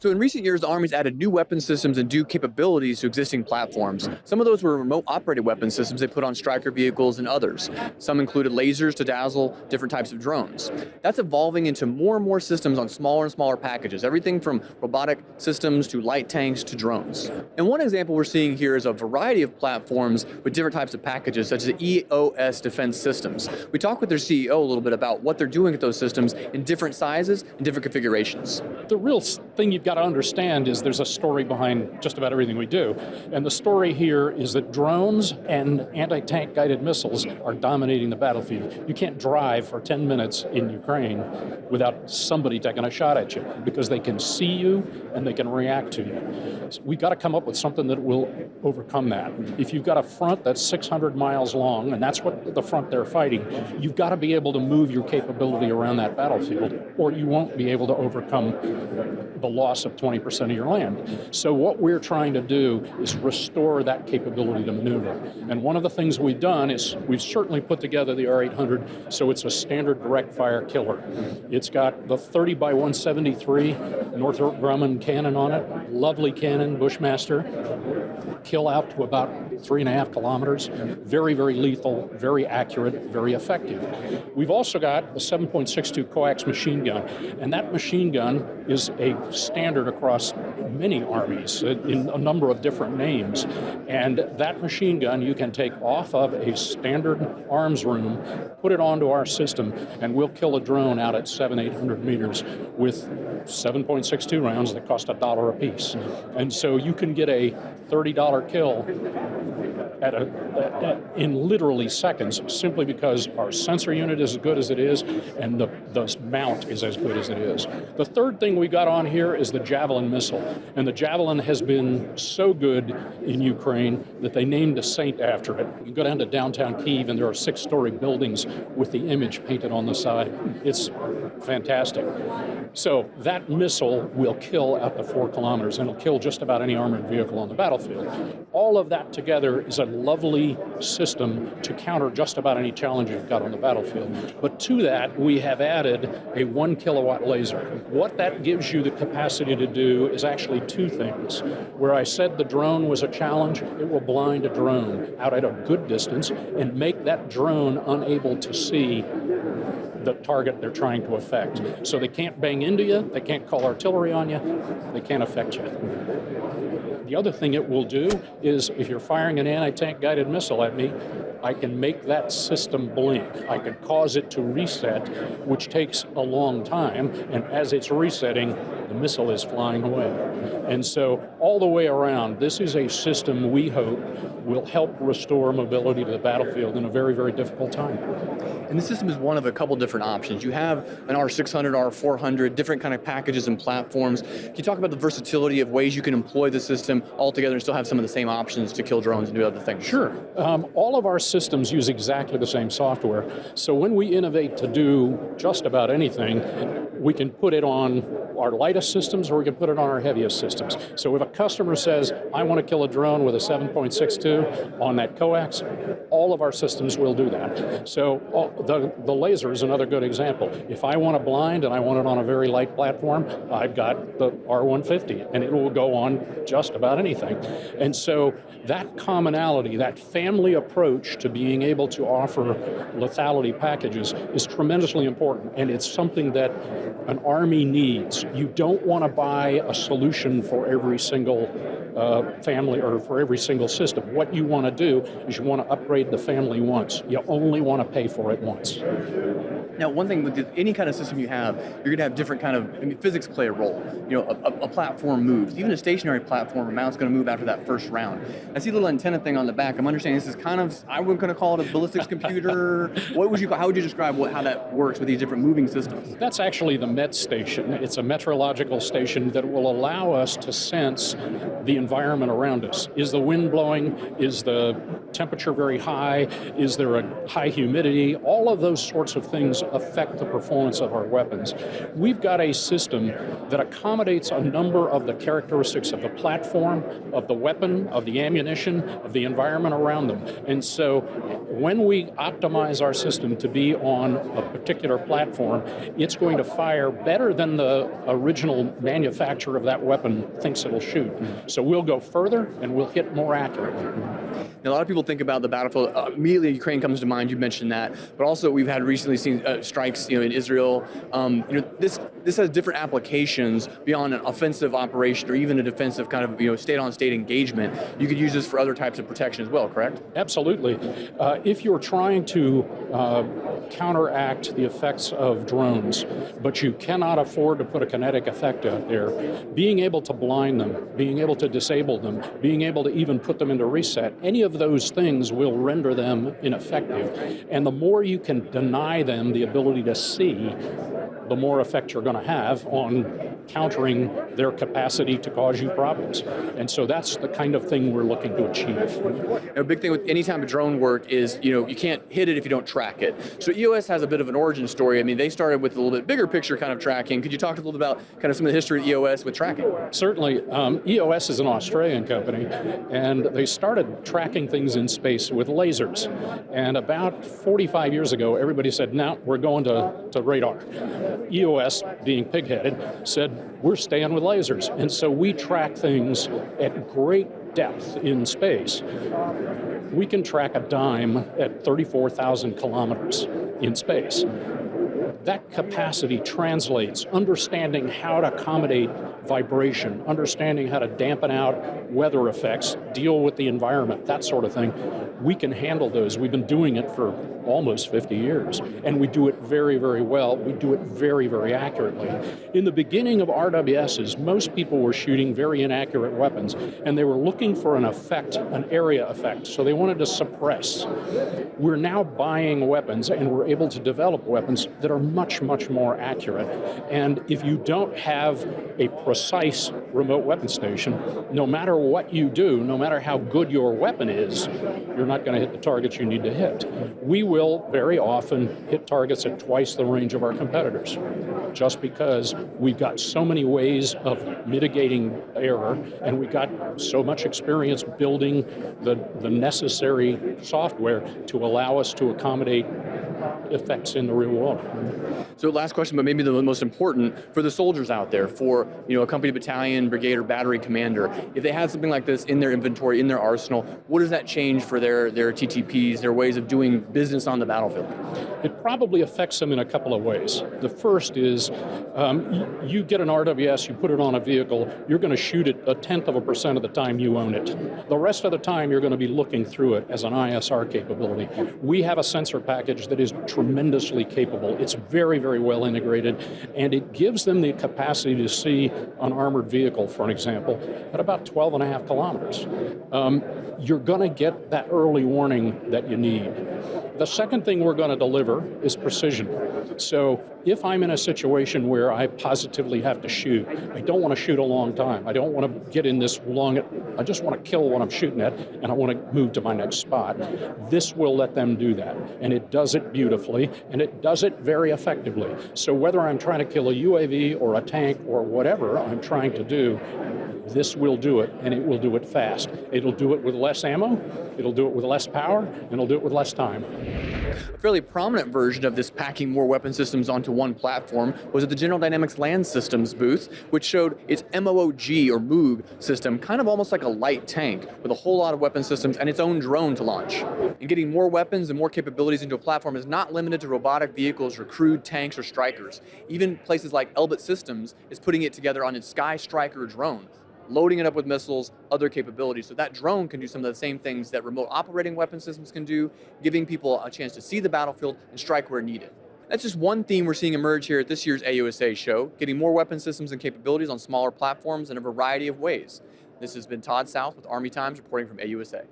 So in recent years, the Army's added new weapon systems and new capabilities to existing platforms. Some of those were remote operated weapon systems they put on Stryker vehicles and others. Some included lasers to dazzle different types of drones. That's evolving into more and more systems on smaller and smaller packages, everything from robotic systems to light tanks to drones. And one example we're seeing here is a variety of platforms with different types of packages, such as EOS Defense Systems. We talked with their CEO a little bit about what they're doing with those systems in different sizes and different configurations. The real thing you've got to understand is there's a story behind just about everything we do. And the story here is that drones and anti-tank guided missiles are dominating the battlefield. You can't drive for 10 minutes in Ukraine without somebody taking a shot at you because they can see you and they can react to you. So we've got to come up with something that will overcome that. If you've got a front that's 600 miles long, and that's what the front they're fighting, you've got to be able to move your capability around that battlefield, or you won't be able to overcome the loss of 20% of your land. So what we're trying to do is restore that capability to maneuver. And one of the things we've done is we've certainly put together the R800 so it's a standard direct fire killer. It's got the 30 by 173 Northrop Grumman cannon on it, lovely cannon, Bushmaster, kill out to about 3.5 kilometers, very, very lethal, very accurate, very effective. We've also got a 7.62 coax machine gun, and that machine gun is a standard across many armies in a number of different names. And that machine gun you can take off of a standard arms room, put it onto our system, and we'll kill a drone out at 700-800 meters with 7.62 rounds that cost $1 a piece. And so you can get a $30 kill in literally seconds, simply because our sensor unit is as good as it is and the mount is as good as it is. The third thing we got on here is the Javelin missile. And the Javelin has been so good in Ukraine that they named a saint after it. You go down to downtown Kyiv and there are 6-story buildings with the image painted on the side. It's fantastic. So that missile will kill out to 4 kilometers, and it'll kill just about any armored vehicle on the battlefield. All of that together is a lovely system to counter just about any challenge you've got on the battlefield. But to that, we have added a 1 kilowatt laser. What that gives you the capacity to do is actually two things. Where I said the drone was a challenge, it will blind a drone out at a good distance and make that drone unable to see the target they're trying to affect. So they can't bang into you, they can't call artillery on you, they can't affect you. The other thing it will do is if you're firing an anti-tank guided missile at me, I can make that system blink. I can cause it to reset, which takes a long time, and as it's resetting, the missile is flying away. And so all the way around, this is a system we hope will help restore mobility to the battlefield in a very, very difficult time. And the system is one of a couple different options. You have an R600, R400, different kind of packages and platforms. Can you talk about the versatility of ways you can employ the system altogether and still have some of the same options to kill drones and do other things? Sure. All of our systems use exactly the same software. So when we innovate to do just about anything, we can put it on our lightest systems or we can put it on our heaviest systems. So if a customer says, I want to kill a drone with a 7.62 on that coax, all of our systems will do that. So the laser is another good example. If I want to blind and I want it on a very light platform, I've got the R150 and it will go on just about anything. And so that commonality, that family approach to being able to offer lethality packages is tremendously important, and it's something that an Army needs. You don't want to buy a solution for every single family or for every single system. What you want to do is you want to upgrade the family once. You only want to pay for it once. Now, one thing with any kind of system you have, you're going to have different kind of, physics play a role. You know, a platform moves. Even a stationary platform, a mount's going to move after that first round. I see a little antenna thing on the back. I'm understanding this is kind of, I wouldn't going to call it a ballistics computer. How would you describe how that works with these different moving systems? That's actually the MET station. It's a meteorological station that will allow us to sense the environment around us. Is the wind blowing? Is the temperature very high? Is there a high humidity? All of those sorts of things affect the performance of our weapons. We've got a system that accommodates a number of the characteristics of the platform, of the weapon, of the ammunition, of the environment around them. And so when we optimize our system to be on a particular platform, it's going to fire better than the original manufacturer of that weapon thinks it'll shoot. So we'll go further and we'll hit more accurately. Now, a lot of people think about the battlefield. Immediately, Ukraine comes to mind. You mentioned that, but also we've had recently seen strikes, in Israel. This has different applications beyond an offensive operation or even a defensive kind of state-on-state engagement. You could use this for other types of protection as well, correct? Absolutely. If you're trying to counteract the effects of drones, but you cannot afford to put a kinetic effect out there, being able to blind them, being able to disable them, being able to even put them into reset, any of those things will render them ineffective. And the more you can deny them the ability to see, the more effect you're going to have on countering their capacity to cause you problems. And so that's the kind of thing we're looking to achieve. A big thing with any type of drone work is, you can't hit it if you don't track it. So EOS has a bit of an origin story. I mean, they started with a little bit bigger picture kind of tracking. Could you talk a little bit about kind of some of the history of EOS with tracking? Certainly. EOS is an Australian company, and they started tracking things in space with lasers. And about 45 years ago, everybody said, no, we're going to radar. EOS, being pig-headed, said, we're staying with lasers. And so we track things at great depth in space. We can track a dime at 34,000 kilometers in space. That capacity translates, understanding how to accommodate vibration, understanding how to dampen out weather effects, deal with the environment, that sort of thing. We can handle those. We've been doing it for almost 50 years, and we do it very, very well. We do it very, very accurately. In the beginning of RWSs, most people were shooting very inaccurate weapons, and they were looking for an effect, an area effect, so they wanted to suppress. We're now buying weapons, and we're able to develop weapons that are much, much more accurate. And if you don't have a precise remote weapon station, no matter what you do, no matter how good your weapon is, you're not going to hit the targets you need to hit. We will very often hit targets at twice the range of our competitors, just because we've got so many ways of mitigating error, and we've got so much experience building the necessary software to allow us to accommodate effects in the real world. So last question, but maybe the most important, for the soldiers out there, for a company battalion, brigade, or battery commander, if they had something like this in their inventory, in their arsenal, what does that change for their TTPs, their ways of doing business on the battlefield? It probably affects them in a couple of ways. The first is you get an RWS, you put it on a vehicle, you're going to shoot it 0.1% of the time you own it. The rest of the time you're going to be looking through it as an ISR capability. We have a sensor package that is tremendously capable. It's very, very well integrated, and it gives them the capacity to see an armored vehicle, for an example, at about 12.5 kilometers. You're going to get that early warning that you need. The second thing we're going to deliver is precision. So if I'm in a situation where I positively have to shoot, I don't want to shoot a long time. I don't want to get in this long, I just want to kill what I'm shooting at, and I want to move to my next spot. This will let them do that, and it does it beautifully, and it does it very effectively. So whether I'm trying to kill a UAV or a tank or whatever I'm trying to do, this will do it, and it will do it fast. It'll do it with less ammo, it'll do it with less power, and it'll do it with less time. A fairly prominent version of this packing more weapon systems onto one platform was at the General Dynamics Land Systems booth, which showed its MOOG or Moog system, kind of almost like a light tank with a whole lot of weapon systems and its own drone to launch. And getting more weapons and more capabilities into a platform is not limited to robotic vehicles or crewed tanks or strikers. Even places like Elbit Systems is putting it together on its Sky Striker drone, loading it up with missiles, other capabilities. So that drone can do some of the same things that remote operating weapon systems can do, giving people a chance to see the battlefield and strike where needed. That's just one theme we're seeing emerge here at this year's AUSA show, getting more weapon systems and capabilities on smaller platforms in a variety of ways. This has been Todd South with Army Times reporting from AUSA.